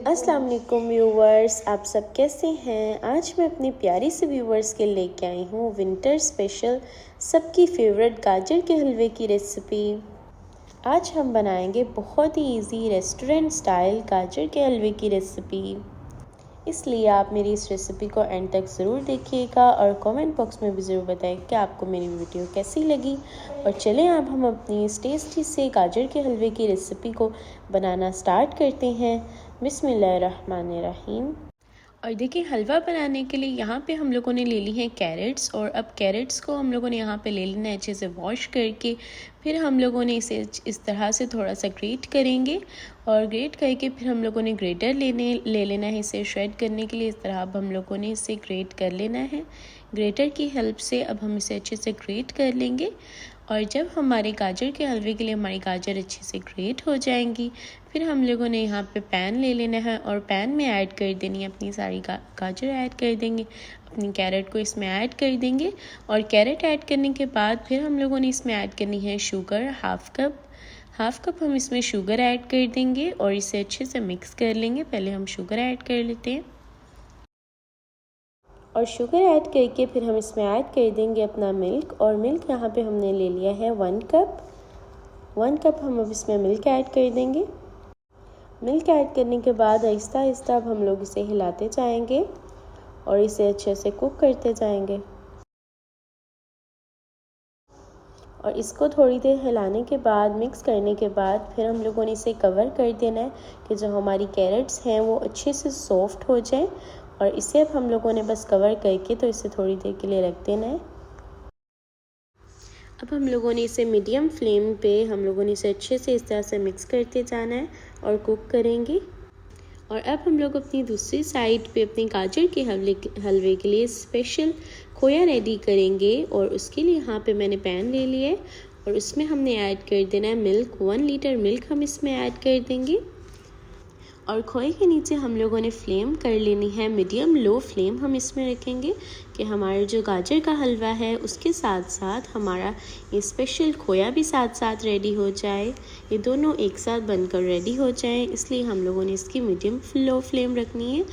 अस्सलाम वालेकुम व्यूवर्स, आप सब कैसे हैं। आज मैं अपनी प्यारी से व्यूवर्स के लेके आई हूँ विंटर स्पेशल सबकी फेवरेट गाजर के हलवे की रेसिपी। आज हम बनाएंगे बहुत ही इजी रेस्टोरेंट स्टाइल गाजर के हलवे की रेसिपी, इसलिए आप मेरी इस रेसिपी को एंड तक ज़रूर देखिएगा और कमेंट बॉक्स में भी ज़रूर बताएं कि आपको मेरी वीडियो कैसी लगी। और चलें अब हम अपनी इस टेस्टी से गाजर के हलवे की रेसिपी को बनाना स्टार्ट करते हैं। बिस्मिल्लाहिर्रहमानिर्रहीम। और देखिए, हलवा बनाने के लिए यहाँ पे हम लोगों ने ले ली है कैरेट्स, और अब कैरेट्स को हम लोगों ने यहाँ पे ले लेना है अच्छे से वॉश करके। फिर हम लोगों ने इसे इस तरह से थोड़ा सा ग्रेट करेंगे, और ग्रेट करके फिर हम लोगों ने ग्रेटर ले लेना है इसे श्रेड करने के लिए। इस तरह अब हम लोगों ने इसे ग्रेट कर लेना है। ग्रेटर की हेल्प से अब हम इसे अच्छे से ग्रेट कर लेंगे। और जब हमारे गाजर के हलवे के लिए हमारी गाजर अच्छे से ग्रेट हो जाएंगी, फिर हम लोगों ने यहाँ पे पैन ले लेना है और पैन में ऐड कर देनी है अपनी सारी गाजर ऐड कर देंगे, अपनी कैरेट को इसमें ऐड कर देंगे। और कैरेट ऐड करने के बाद फिर हम लोगों ने इसमें ऐड करनी है शुगर, हाफ कप हम इसमें शुगर ऐड कर देंगे और इसे अच्छे से मिक्स कर लेंगे। पहले हम शुगर ऐड कर लेते हैं, और शुगर ऐड करके फिर हम इसमें ऐड कर देंगे अपना मिल्क। और मिल्क यहाँ पे हमने ले लिया है 1 कप हम अब इसमें मिल्क ऐड कर देंगे। मिल्क ऐड करने के बाद आहिस्ता आहिस्ता अब हम लोग इसे हिलाते जाएंगे और इसे अच्छे से कुक करते जाएंगे। और इसको थोड़ी देर हिलाने के बाद, मिक्स करने के बाद फिर हम लोगों ने इसे कवर कर देना है कि जो हमारी कैरेट्स हैं वो अच्छे से सॉफ्ट हो जाएं। और इसे अब हम लोगों ने बस कवर करके तो इसे थोड़ी देर के लिए रख देना है। अब हम लोगों ने इसे मीडियम फ्लेम पे हम लोगों ने इसे अच्छे से इस तरह से मिक्स करते जाना है और कुक करेंगे। और अब हम लोग अपनी दूसरी साइड पे अपने गाजर के हलवे के लिए स्पेशल खोया रेडी करेंगे। और उसके लिए यहाँ पे मैंने पैन ले लिया है और उसमें हमने ऐड कर देना है मिल्क। 1 लीटर मिल्क हम इसमें ऐड कर देंगे। और खोए के नीचे हम लोगों ने फ्लेम कर लेनी है मीडियम लो फ्लेम हम इसमें रखेंगे कि हमारा जो गाजर का हलवा है उसके साथ साथ हमारा ये स्पेशल खोया भी साथ साथ रेडी हो जाए, ये दोनों एक साथ बनकर रेडी हो जाए। इसलिए हम लोगों ने इसकी मीडियम लो फ्लेम रखनी है।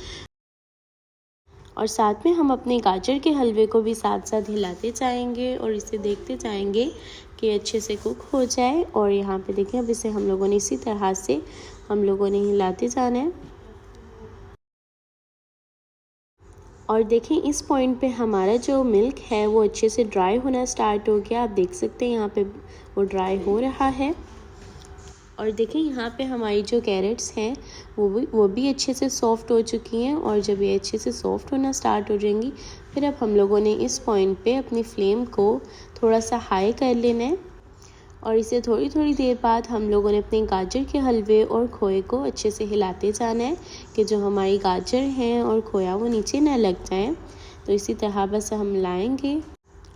और साथ में हम अपने गाजर के हलवे को भी साथ साथ हिलाते जाएंगे और इसे देखते जाएंगे कि अच्छे से कुक हो जाए। और यहाँ पे देखें, अब इसे हम लोगों ने इसी तरह से हम लोगों ने हिलाते जाना है। और देखें, इस पॉइंट पे हमारा जो मिल्क है वो अच्छे से ड्राई होना स्टार्ट हो गया। आप देख सकते हैं यहाँ पे वो ड्राई हो रहा है। और देखें, यहाँ पे हमारी जो कैरेट्स हैं वो भी अच्छे से सॉफ़्ट हो चुकी हैं। और जब ये अच्छे से सॉफ़्ट होना स्टार्ट हो जाएंगी, फिर अब हम लोगों ने इस पॉइंट पे अपनी फ्लेम को थोड़ा सा हाई कर लेना है। और इसे थोड़ी थोड़ी देर बाद हम लोगों ने अपने गाजर के हलवे और खोए को अच्छे से हिलाते जाना है कि जो हमारी गाजर हैं और खोया वो नीचे ना लग जाए। तो इसी तरह बस हम लाएंगे।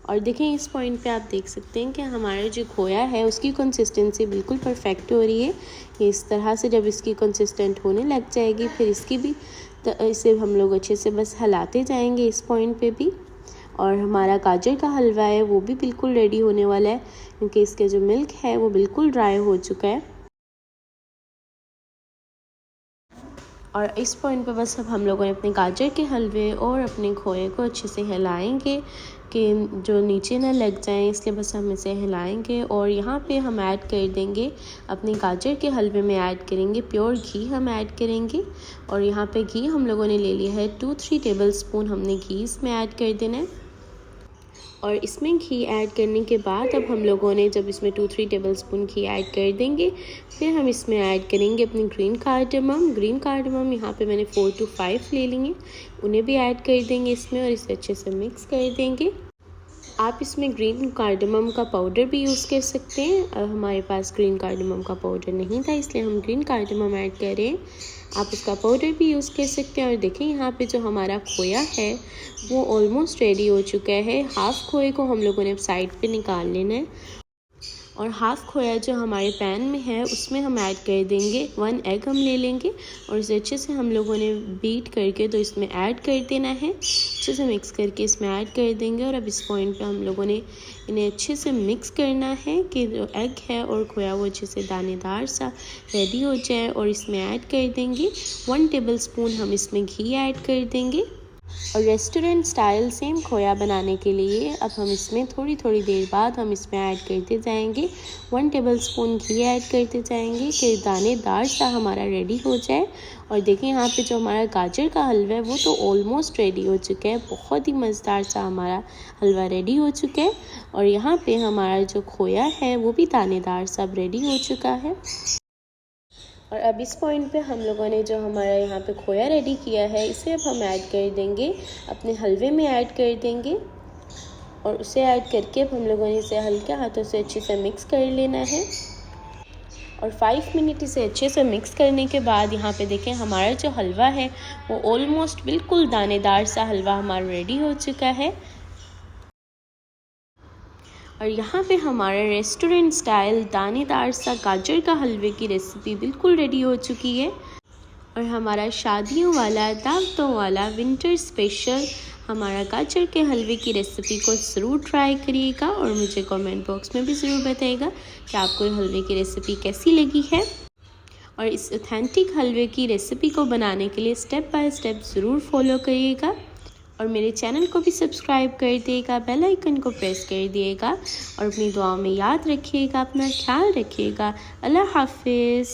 और देखें, इस पॉइंट पे आप देख सकते हैं कि हमारा जो खोया है उसकी कंसिस्टेंसी बिल्कुल परफेक्ट हो रही है। इस तरह से जब इसकी कंसिस्टेंट होने लग जाएगी, फिर इसकी भी इसे हम लोग अच्छे से बस हिलाते जाएंगे इस पॉइंट पे भी। और हमारा गाजर का हलवा है वो भी बिल्कुल रेडी होने वाला है, क्योंकि इसके जो मिल्क है वो बिल्कुल ड्राई हो चुका है। और इस पॉइंट पे बस अब हम लोगों ने अपने गाजर के हलवे और अपने खोए को अच्छे से हिलाएंगे कि जो नीचे ना लग जाएं, इसलिए बस हम इसे हिलाएंगे। और यहाँ पे हम ऐड कर देंगे अपने गाजर के हलवे में ऐड करेंगे प्योर घी हम ऐड करेंगे। और यहाँ पे घी हम लोगों ने ले लिया है 2-3 टेबल स्पून हमने घी इसमें ऐड कर देना है। और इसमें घी ऐड करने के बाद अब हम लोगों ने जब इसमें 2-3 टेबल स्पून घी ऐड कर देंगे, फिर हम इसमें ऐड करेंगे अपनी ग्रीन कार्डमम यहाँ पे मैंने 4 to 5 ले लिए, उन्हें भी ऐड कर देंगे इसमें और इसे अच्छे से मिक्स कर देंगे। आप इसमें ग्रीन कार्डमम का पाउडर भी यूज़ कर सकते हैं। हमारे पास ग्रीन कार्डमम का पाउडर नहीं था, इसलिए हम ग्रीन कार्डमम ऐड कर रहे हैं। आप उसका पाउडर भी यूज़ कर सकते हैं। और देखें, यहाँ पे जो हमारा खोया है वो ऑलमोस्ट रेडी हो चुका है। हाफ़ खोए को हम लोगों ने अब साइड पे निकाल लेना है। और हाफ़ खोया जो हमारे पैन में है उसमें हम ऐड कर देंगे 1 एग हम ले लेंगे और इसे अच्छे से हम लोगों ने बीट करके तो इसमें ऐड कर देना है। अच्छे से मिक्स करके इसमें ऐड कर देंगे और अब इस पॉइंट पे हम लोगों ने इन्हें अच्छे से मिक्स करना है कि जो एग है और खोया वो अच्छे से दानेदार सा रेडी हो जाए। और इसमें ऐड कर देंगे 1 टेबलस्पून हम इसमें घी ऐड कर देंगे। और रेस्टोरेंट स्टाइल सेम खोया बनाने के लिए अब हम इसमें थोड़ी थोड़ी देर बाद हम इसमें ऐड करते जाएंगे 1 टेबलस्पून घी ऐड करते जाएंगे कि दानेदार सा हमारा रेडी हो जाए। और देखिए यहाँ पे जो हमारा गाजर का हलवा है वो तो ऑलमोस्ट रेडी हो चुका है, बहुत ही मज़ेदार सा हमारा हलवा रेडी हो चुका है। और यहाँ पे हमारा जो खोया है वो भी दानेदार सा रेडी हो चुका है। और अब इस पॉइंट पे हम लोगों ने जो हमारा यहाँ पे खोया रेडी किया है इसे अब हम ऐड कर देंगे, अपने हलवे में ऐड कर देंगे। और उसे ऐड करके अब हम लोगों ने इसे हल्के हाथों से अच्छे से मिक्स कर लेना है। और 5 मिनट इसे अच्छे से मिक्स करने के बाद यहाँ पे देखें हमारा जो हलवा है वो ऑलमोस्ट बिल्कुल दानेदार सा हलवा हमारा रेडी हो चुका है। और यहाँ पे हमारा रेस्टोरेंट स्टाइल दानेदार सा गाजर का हलवे की रेसिपी बिल्कुल रेडी हो चुकी है। और हमारा शादियों वाला दावतों वाला विंटर स्पेशल हमारा गाजर के हलवे की रेसिपी को ज़रूर ट्राई करिएगा और मुझे कमेंट बॉक्स में भी ज़रूर बताइएगा कि आपको हलवे की रेसिपी कैसी लगी है। और इस ऑथेंटिक हलवे की रेसिपी को बनाने के लिए स्टेप बाय स्टेप ज़रूर फॉलो करिएगा और मेरे चैनल को भी सब्सक्राइब कर दिएगा, बेल आइकन को प्रेस कर दिएगा और अपनी दुआओं में याद रखिएगा, अपना ख्याल रखिएगा। अल्लाह हाफिज़।